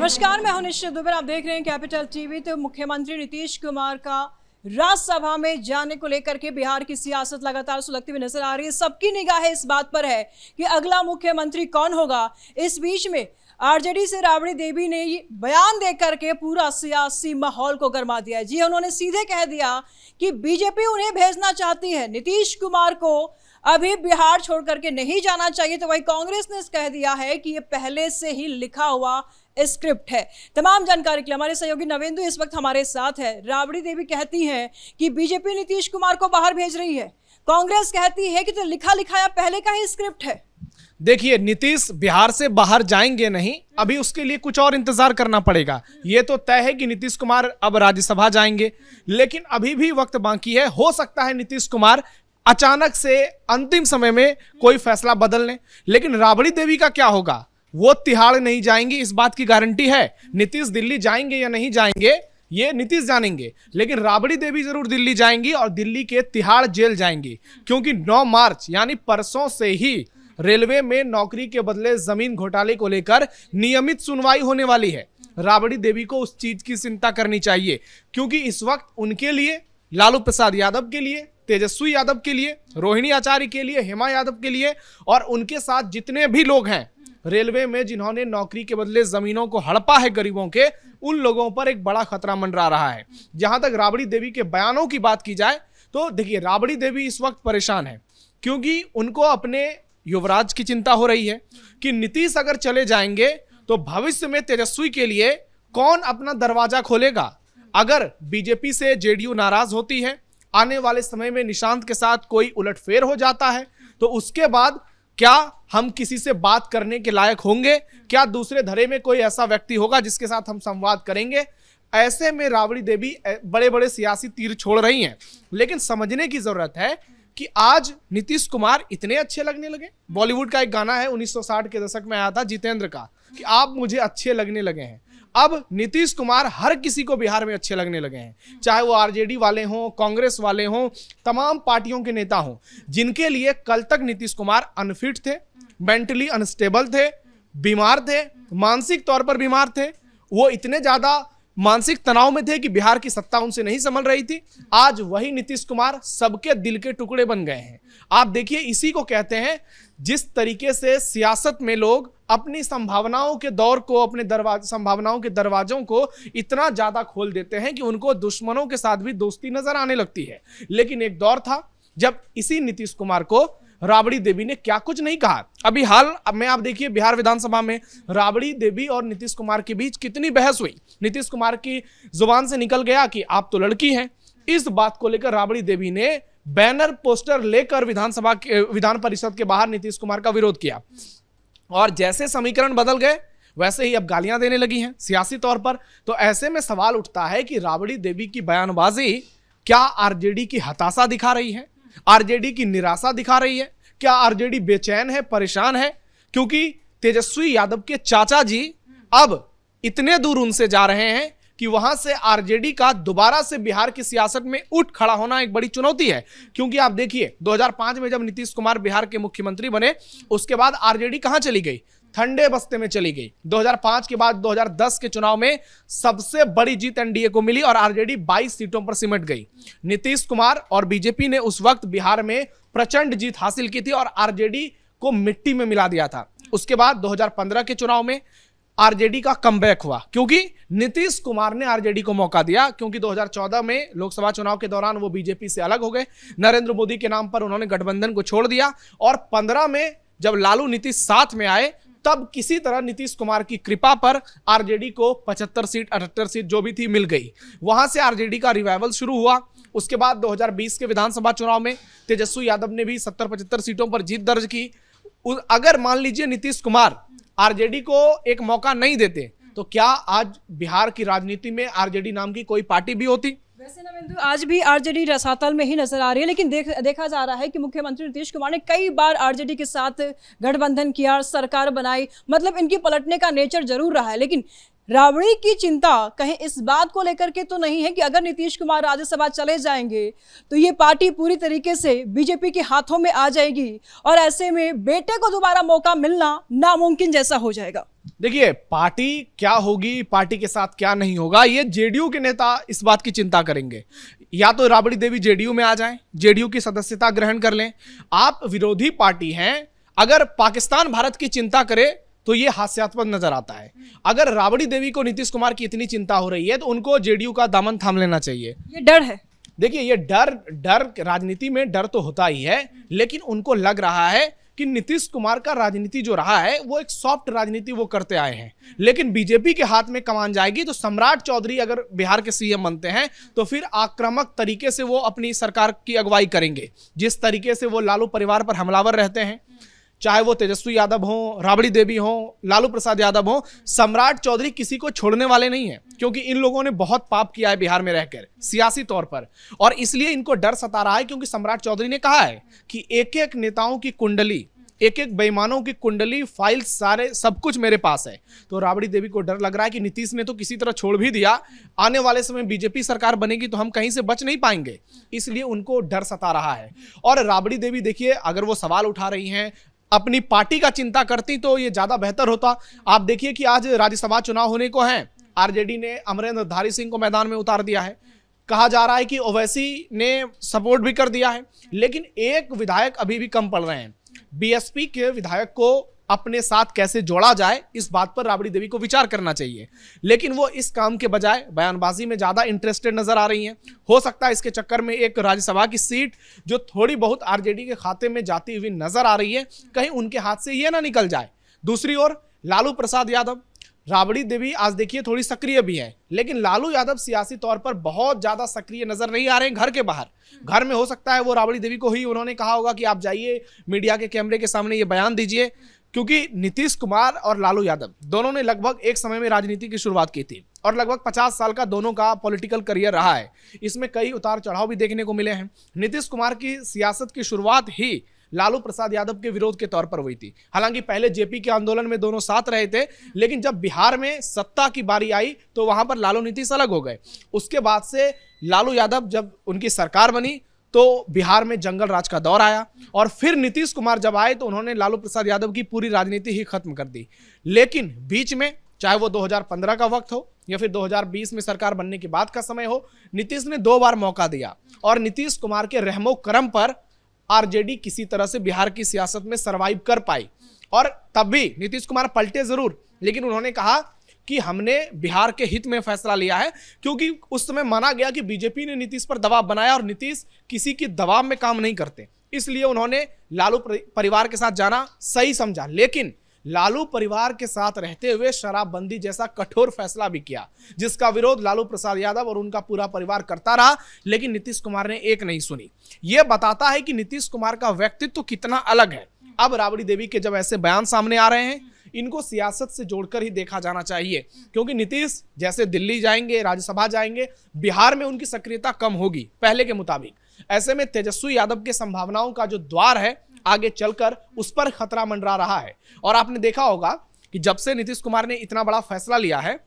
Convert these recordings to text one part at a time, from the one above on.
नमस्कार, मैं हूं निश्चित दुबे। आप देख रहे हैं कैपिटल टीवी। तो मुख्यमंत्री नीतीश कुमार का राज्यसभा में जाने को लेकर के बिहार की सियासत लगातार सुलगती हुई नजर आ रही है। सबकी निगाह इस बात पर है कि अगला मुख्यमंत्री कौन होगा। इस बीच में आरजेडी से राबड़ी देवी ने ये बयान दे करके पूरा सियासी माहौल को गर्मा दिया है। जी, उन्होंने सीधे कह दिया कि बीजेपी उन्हें भेजना चाहती है, नीतीश कुमार को अभी बिहार छोड़ करके नहीं जाना चाहिए। तो वही कांग्रेस ने कह दिया है कि ये पहले से ही लिखा हुआ स्क्रिप्ट है। तमाम जानकारी के लिए हमारे सहयोगी नवेंदु इस वक्त हमारे साथ है। राबड़ी देवी कहती हैं कि बीजेपी नीतीश कुमार को बाहर भेज रही है, कांग्रेस कहती है कि तो लिखा लिखाया पहले का ही स्क्रिप्ट है। देखिए, नीतीश बिहार से बाहर जाएंगे नहीं, अभी उसके लिए कुछ और इंतजार करना पड़ेगा। ये तो तय है कि नीतीश कुमार अब राज्यसभा जाएंगे, लेकिन अभी भी वक्त बाकी है। हो सकता है नीतीश कुमार अचानक से अंतिम समय में कोई फैसला बदल लें, लेकिन राबड़ी देवी का क्या होगा? वो तिहाड़ नहीं जाएंगी, इस बात की गारंटी है। नीतीश दिल्ली जाएंगे या नहीं जाएंगे ये नीतीश जानेंगे, लेकिन राबड़ी देवी जरूर दिल्ली जाएंगी और दिल्ली के तिहाड़ जेल जाएंगी, क्योंकि 9 मार्च यानी परसों से ही रेलवे में नौकरी के बदले जमीन घोटाले को लेकर नियमित सुनवाई होने वाली है। राबड़ी देवी को उस चीज की चिंता करनी चाहिए, क्योंकि इस वक्त उनके लिए, लालू प्रसाद यादव के लिए, तेजस्वी यादव के लिए, रोहिणी आचार्य के लिए, हेमा यादव के लिए और उनके साथ जितने भी लोग हैं रेलवे में जिन्होंने नौकरी के बदले जमीनों को हड़पा है गरीबों के, उन लोगों पर एक बड़ा खतरा मंडरा रहा है। जहां तक राबड़ी देवी के बयानों की बात की जाए तो देखिए, राबड़ी देवी इस वक्त परेशान है, क्योंकि उनको अपने युवराज की चिंता हो रही है कि नीतीश अगर चले जाएंगे तो भविष्य में तेजस्वी के लिए कौन अपना दरवाजा खोलेगा। अगर बीजेपी से जेडीयू नाराज होती है, आने वाले समय में निशांत के साथ कोई उलटफेर हो जाता है, तो उसके बाद क्या हम किसी से बात करने के लायक होंगे? क्या दूसरे धरे में कोई ऐसा व्यक्ति होगा जिसके साथ हम संवाद करेंगे? ऐसे में राबड़ी देवी बड़े बड़े सियासी तीर छोड़ रही हैं, लेकिन समझने की जरूरत है कि आज नीतीश कुमार इतने अच्छे लगने लगे। बॉलीवुड का एक गाना है 1960 के दशक में आया था जितेंद्र का, कि आप मुझे अच्छे लगने लगे हैं। अब नीतीश कुमार हर किसी को बिहार में अच्छे लगने लगे हैं, चाहे वो आरजेडी वाले हों, कांग्रेस वाले हों, तमाम पार्टियों के नेता हों, जिनके लिए कल तक नीतीश कुमार अनफिट थे, मेंटली अनस्टेबल थे, बीमार थे, मानसिक तौर पर बीमार थे। वो इतने ज्यादा मानसिक तनाव में थे कि बिहार की सत्ता उनसे नहीं संभल रही थी। आज वही नीतीश कुमार सबके दिल के टुकड़े बन गए हैं। आप देखिए, इसी को कहते हैं जिस तरीके से सियासत में लोग अपनी संभावनाओं के दौर को, अपने संभावनाओं के दरवाजों को इतना ज्यादा खोल देते हैं कि उनको दुश्मनों के साथ भी दोस्ती नजर आने लगती है। लेकिन एक दौर था जब इसी नीतीश कुमार को राबड़ी देवी ने क्या कुछ नहीं कहा। अभी हाल में आप देखिए, बिहार विधानसभा में राबड़ी देवी और नीतीश कुमार के बीच कितनी बहस हुई। नीतीश कुमार की जुबान से निकल गया कि आप तो लड़की हैं। इस बात को लेकर राबड़ी देवी ने बैनर पोस्टर लेकर विधान परिषद के बाहर नीतीश कुमार का विरोध किया, और जैसे समीकरण बदल गए वैसे ही अब गालियां देने लगी हैं सियासी तौर पर। तो ऐसे में सवाल उठता है कि राबड़ी देवी की बयानबाजी क्या आरजेडी की हताशा दिखा रही है, आरजेडी की निराशा दिखा रही है? क्या आरजेडी बेचैन है, परेशान है? क्योंकि तेजस्वी यादव के चाचा जी अब इतने दूर उनसे जा रहे हैं कि वहां से आरजेडी का दोबारा से बिहार की सियासत में उठ खड़ा होना एक बड़ी चुनौती है। क्योंकि आप देखिए, 2005 में जब नीतीश कुमार बिहार के मुख्यमंत्री बने, उसके बाद आरजेडी कहां चली गई? ठंडे बस्ते में चली गई। 2005 के बाद 2010 के चुनाव में सबसे बड़ी जीत एनडीए को मिली और आरजेडी 22 सीटों पर सिमट गई। नीतीश कुमार और बीजेपी ने उस वक्त बिहार में प्रचंड जीत हासिल की थी और आरजेडी को मिट्टी में मिला दिया था। उसके बाद 2015 के चुनाव में आरजेडी का कमबैक हुआ, क्योंकि नीतीश कुमार ने आरजेडी को मौका दिया। क्योंकि 2014 में लोकसभा चुनाव के दौरान वो बीजेपी से अलग हो गए, नरेंद्र मोदी के नाम पर उन्होंने गठबंधन को छोड़ दिया, और 15 में जब लालू नीतीश साथ में आए, तब किसी तरह नीतीश कुमार की कृपा पर आरजेडी को 75 सीट 78 सीट जो भी थी मिल गई। वहां से आरजेडी का रिवाइवल शुरू हुआ। उसके बाद 2020 के विधानसभा चुनाव में तेजस्वी यादव ने भी 70-75 सीटों पर जीत दर्ज की। अगर मान लीजिए नीतीश कुमार आरजेडी को एक मौका नहीं देते, तो क्या आज बिहार की राजनीति में आरजेडी नाम की कोई पार्टी भी होती? वैसे नवेंदु, आज भी आरजेडी रसातल में ही नजर आ रही है, लेकिन देखा जा रहा है कि मुख्यमंत्री नीतीश कुमार ने कई बार आरजेडी के साथ गठबंधन किया, सरकार बनाई, मतलब इनकी पलटने का नेचर जरूर रहा है। लेकिन राबड़ी की चिंता कहीं इस बात को लेकर के तो नहीं है कि अगर नीतीश कुमार राज्यसभा चले जाएंगे तो ये पार्टी पूरी तरीके से बीजेपी के हाथों में आ जाएगी और ऐसे में बेटे को दोबारा मौका मिलना नामुमकिन जैसा हो जाएगा। देखिए, पार्टी क्या होगी, पार्टी के साथ क्या नहीं होगा, ये जेडीयू के नेता इस बात की चिंता करेंगे। या तो राबड़ी देवी जेडीयू में आ जाएं, जेडीयू की सदस्यता ग्रहण कर लें। आप विरोधी पार्टी हैं, अगर पाकिस्तान भारत की चिंता करे तो ये हास्यास्पद नजर आता है। अगर राबड़ी देवी को नीतीश कुमार की इतनी चिंता हो रही है तो उनको जेडीयू का दामन थाम लेना चाहिए। ये डर है। देखिए, ये डर राजनीति में डर तो होता ही है, लेकिन उनको लग रहा है कि नीतीश कुमार का राजनीति जो रहा है वो एक सॉफ्ट राजनीति वो करते आए हैं, लेकिन बीजेपी के हाथ में कमान जाएगी तो सम्राट चौधरी अगर बिहार के सीएम बनते हैं तो फिर आक्रामक तरीके से वो अपनी सरकार की अगुवाई करेंगे। जिस तरीके से वो लालू परिवार पर हमलावर रहते हैं, चाहे वो तेजस्वी यादव हो, राबड़ी देवी हो, लालू प्रसाद यादव हो, सम्राट चौधरी किसी को छोड़ने वाले नहीं है, क्योंकि इन लोगों ने बहुत पाप किया है बिहार में रहकर सियासी तौर पर, और इसलिए इनको डर सता रहा है। क्योंकि सम्राट चौधरी ने कहा है कि एक एक नेताओं की कुंडली, एक एक बेईमानों की कुंडली, फाइल, सारे सब कुछ मेरे पास है। तो राबड़ी देवी को डर लग रहा है कि नीतीश ने तो किसी तरह छोड़ भी दिया, आने वाले समय बीजेपी सरकार बनेगी तो हम कहीं से बच नहीं पाएंगे, इसलिए उनको डर सता रहा है। और राबड़ी देवी देखिए, अगर वो सवाल उठा रही हैं, अपनी पार्टी का चिंता करती तो ये ज्यादा बेहतर होता। आप देखिए कि आज राज्यसभा चुनाव होने को हैं, आरजेडी ने अमरेंद्र धारी सिंह को मैदान में उतार दिया है, कहा जा रहा है कि ओवैसी ने सपोर्ट भी कर दिया है, लेकिन एक विधायक अभी भी कम पड़ रहे हैं। बीएसपी के विधायक को अपने साथ कैसे जोड़ा जाए, इस बात पर राबड़ी देवी को विचार करना चाहिए, लेकिन वो इस काम के बजाय बयानबाजी में ज्यादा इंटरेस्टेड नजर आ रही हैं। हो सकता है इसके चक्कर में एक राज्यसभा की सीट जो थोड़ी बहुत आरजेडी के खाते में जाती हुई नजर आ रही है, कहीं उनके हाथ से ये ना निकल जाए। दूसरी ओर लालू प्रसाद यादव, राबड़ी देवी आज देखिए थोड़ी सक्रिय भी है, लेकिन लालू यादव सियासी तौर पर बहुत ज्यादा सक्रिय नजर नहीं आ रहे हैं घर के बाहर। घर में हो सकता है वो राबड़ी देवी को ही उन्होंने कहा होगा कि आप जाइए मीडिया के कैमरे के सामने ये बयान दीजिए, क्योंकि नीतीश कुमार और लालू यादव दोनों ने लगभग एक समय में राजनीति की शुरुआत की थी और लगभग 50 साल का दोनों का पॉलिटिकल करियर रहा है। इसमें कई उतार चढ़ाव भी देखने को मिले हैं। नीतीश कुमार की सियासत की शुरुआत ही लालू प्रसाद यादव के विरोध के तौर पर हुई थी। हालांकि पहले जेपी के आंदोलन में दोनों साथ रहे थे, लेकिन जब बिहार में सत्ता की बारी आई तो वहां पर लालू नीतीश अलग हो गए। उसके बाद से लालू यादव जब उनकी सरकार बनी तो बिहार में जंगल राज का दौर आया, और फिर नीतीश कुमार जब आए तो उन्होंने लालू प्रसाद यादव की पूरी राजनीति ही खत्म कर दी। लेकिन बीच में, चाहे वो 2015 का वक्त हो या फिर 2020 में सरकार बनने के बाद का समय हो, नीतीश ने 2 बार मौका दिया, और नीतीश कुमार के रहमो करम पर आरजेडी किसी तरह से बिहार की सियासत में सरवाइव कर पाई। और तब भी नीतीश कुमार पलटे जरूर, लेकिन उन्होंने कहा कि हमने बिहार के हित में फैसला लिया है, क्योंकि उस समय माना गया कि बीजेपी ने नीतीश पर दबाव बनाया और नीतीश किसी की दबाव में काम नहीं करते, इसलिए उन्होंने लालू परिवार के साथ जाना सही समझा। लेकिन लालू परिवार के साथ रहते हुए शराबबंदी जैसा कठोर फैसला भी किया, जिसका विरोध लालू प्रसाद यादव और उनका पूरा परिवार करता रहा, लेकिन नीतीश कुमार ने एक नहीं सुनी। यह बताता है कि नीतीश कुमार का व्यक्तित्व कितना अलग है। अब राबड़ी देवी के जब ऐसे बयान सामने आ रहे हैं, इनको सियासत से जोड़कर ही देखा जाना चाहिए, क्योंकि नीतीश जैसे दिल्ली जाएंगे, राज्यसभा जाएंगे, बिहार में उनकी सक्रियता कम होगी पहले के मुताबिक। ऐसे में तेजस्वी यादव के संभावनाओं का जो द्वार है आगे चलकर, उस पर खतरा मंडरा रहा है। और आपने देखा होगा कि जब से नीतीश कुमार ने इतना बड़ा फैसला लिया है,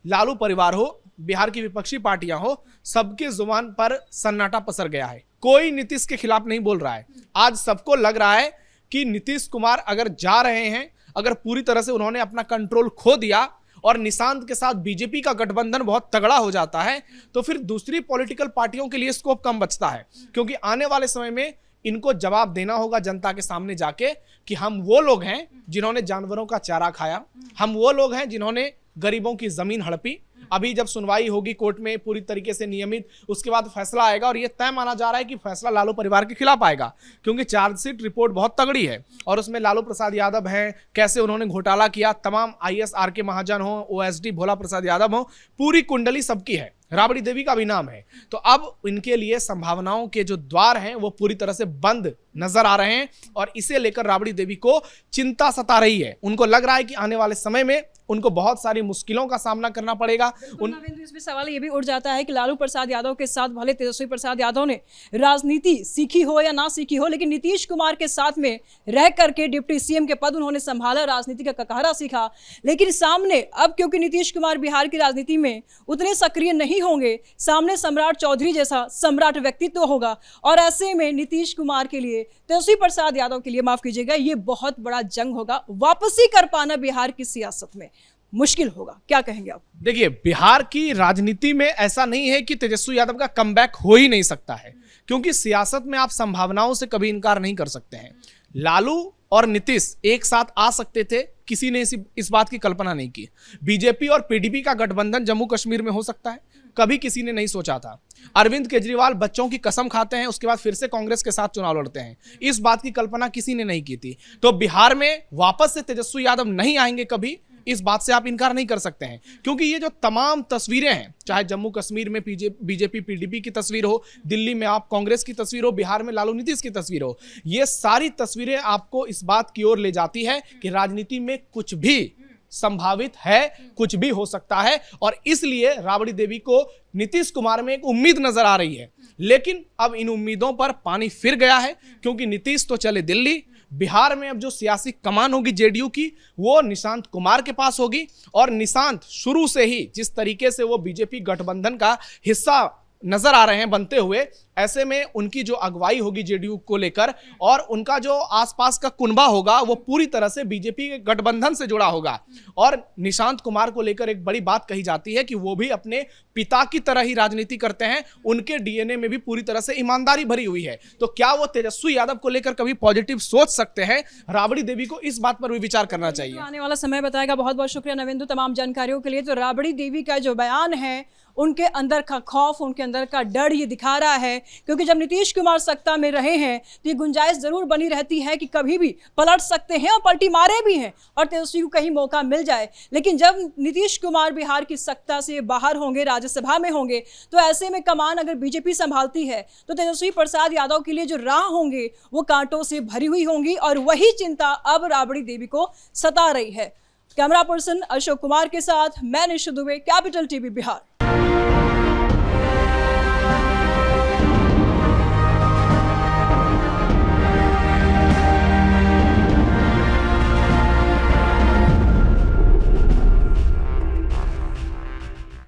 लालू परिवार हो, बिहार की विपक्षी पार्टियां हो, सबके जुबान पर सन्नाटा पसर गया है। कोई नीतीश के खिलाफ नहीं बोल रहा है। आज सबको लग रहा है कि नीतीश कुमार अगर जा रहे हैं, अगर पूरी तरह से उन्होंने अपना कंट्रोल खो दिया और निशांत के साथ बीजेपी का गठबंधन बहुत तगड़ा हो जाता है, तो फिर दूसरी पॉलिटिकल पार्टियों के लिए स्कोप कम बचता है, क्योंकि आने वाले समय में इनको जवाब देना होगा जनता के सामने जाके कि हम वो लोग हैं जिन्होंने जानवरों का चारा खाया, हम वो लोग हैं जिन्होंने गरीबों की जमीन हड़पी। अभी जब सुनवाई होगी कोर्ट में पूरी तरीके से नियमित, उसके बाद फैसला आएगा, और यह तय माना जा रहा है कि फैसला लालू परिवार के खिलाफ आएगा, क्योंकि चार्जशीट रिपोर्ट बहुत तगड़ी है और उसमें लालू प्रसाद यादव हैं, कैसे उन्होंने घोटाला किया, तमाम ISR के महाजन हो, OSD भोला प्रसाद यादव हो, पूरी कुंडली सबकी है, राबड़ी देवी का भी नाम है। तो अब इनके लिए संभावनाओं के जो द्वार हैं वो पूरी तरह से बंद नजर आ रहे हैं, और इसे लेकर राबड़ी देवी को चिंता सता रही है। उनको लग रहा है कि आने वाले समय में उनको बहुत सारी मुश्किलों का सामना करना पड़ेगा। नरेंद्र, इसमें सवाल ये भी उठ जाता है कि लालू प्रसाद यादव के साथ भले तेजस्वी प्रसाद यादव ने राजनीति सीखी हो या ना सीखी हो, लेकिन नीतीश कुमार के साथ में रह करके डिप्टी सीएम के पद उन्होंने संभाला, राजनीति का ककारा सीखा। लेकिन सामने अब क्योंकि नीतीश कुमार बिहार की राजनीति में उतने सक्रिय नहीं होंगे, सामने सम्राट चौधरी जैसा सम्राट व्यक्तित्व होगा, और ऐसे में नीतीश कुमार के लिए, तेजस्वी प्रसाद यादव के लिए, माफ कीजिएगा, ये बहुत बड़ा जंग होगा। वापसी कर पाना बिहार की सियासत में मुश्किल होगा। क्या कहेंगे आप? देखिए, बिहार की राजनीति में ऐसा नहीं है कि तेजस्वी यादव का कमबैक हो ही नहीं सकता है, क्योंकि सियासत में आप संभावनाओं से कभी इनकार नहीं कर सकते हैं। लालू और नीतीश एक साथ आ सकते थे, किसी ने इस बात की कल्पना नहीं की। बीजेपी और पीडीपी का गठबंधन जम्मू कश्मीर में हो सकता है, कभी किसी ने नहीं सोचा था। अरविंद केजरीवाल बच्चों की कसम खाते हैं, उसके बाद फिर से कांग्रेस के साथ चुनाव लड़ते हैं, इस बात की कल्पना किसी ने नहीं की थी। तो बिहार में वापस से तेजस्वी यादव नहीं आएंगे कभी, इस बात से आप इनकार नहीं कर सकते हैं, क्योंकि ये जो तमाम तस्वीरें हैं, चाहे जम्मू कश्मीर में बीजेपी पीडीपी की तस्वीर हो, दिल्ली में आप कांग्रेस की तस्वीर हो, बिहार में लालू नीतीश की तस्वीर हो, ये सारी तस्वीरें आपको इस बात की ओर ले जाती है कि राजनीति में कुछ भी संभावित है, कुछ भी हो सकता है। और इसलिए राबड़ी देवी को नीतीश कुमार में एक उम्मीद नजर आ रही है, लेकिन अब इन उम्मीदों पर पानी फिर गया है, क्योंकि नीतीश तो चले दिल्ली। बिहार में अब जो सियासी कमान होगी जेडीयू की, वो निशांत कुमार के पास होगी, और निशांत शुरू से ही जिस तरीके से वो बीजेपी गठबंधन का हिस्सा नजर आ रहे हैं बनते हुए, ऐसे में उनकी जो अगुवाई होगी जेडीयू को लेकर, और उनका जो आसपास का कुनबा होगा, वो पूरी तरह से बीजेपी के गठबंधन से जुड़ा होगा। और निशांत कुमार को लेकर एक बड़ी बात कही जाती है कि वो भी अपने पिता की तरह ही राजनीति करते हैं, उनके डीएनए में भी पूरी तरह से ईमानदारी भरी हुई है। तो क्या वो तेजस्वी यादव को लेकर कभी पॉजिटिव सोच सकते हैं? राबड़ी देवी को इस बात पर भी विचार करना चाहिए। आने वाला समय बताएगा। बहुत बहुत शुक्रिया नवेंदु तमाम जानकारियों के लिए। तो राबड़ी देवी का जो बयान है, उनके अंदर का खौफ, उनके अंदर का डर ये दिखा रहा है, क्योंकि जब नीतीश कुमार सत्ता में रहे हैं तो ये गुंजाइश जरूर बनी रहती है कि कभी भी पलट सकते हैं, और पलटी मारे भी हैं, और तेजस्वी को कहीं मौका मिल जाए। लेकिन जब नीतीश कुमार बिहार की सत्ता से बाहर होंगे, राज्यसभा में होंगे, तो ऐसे में कमान अगर बीजेपी संभालती है तो तेजस्वी प्रसाद यादव के लिए जो राह होंगे वो कांटों से भरी हुई होंगी, और वही चिंता अब राबड़ी देवी को सता रही है। कैमरा पर्सन अशोक कुमार के साथ मैं निशु दुबे, कैपिटल टीवी बिहार।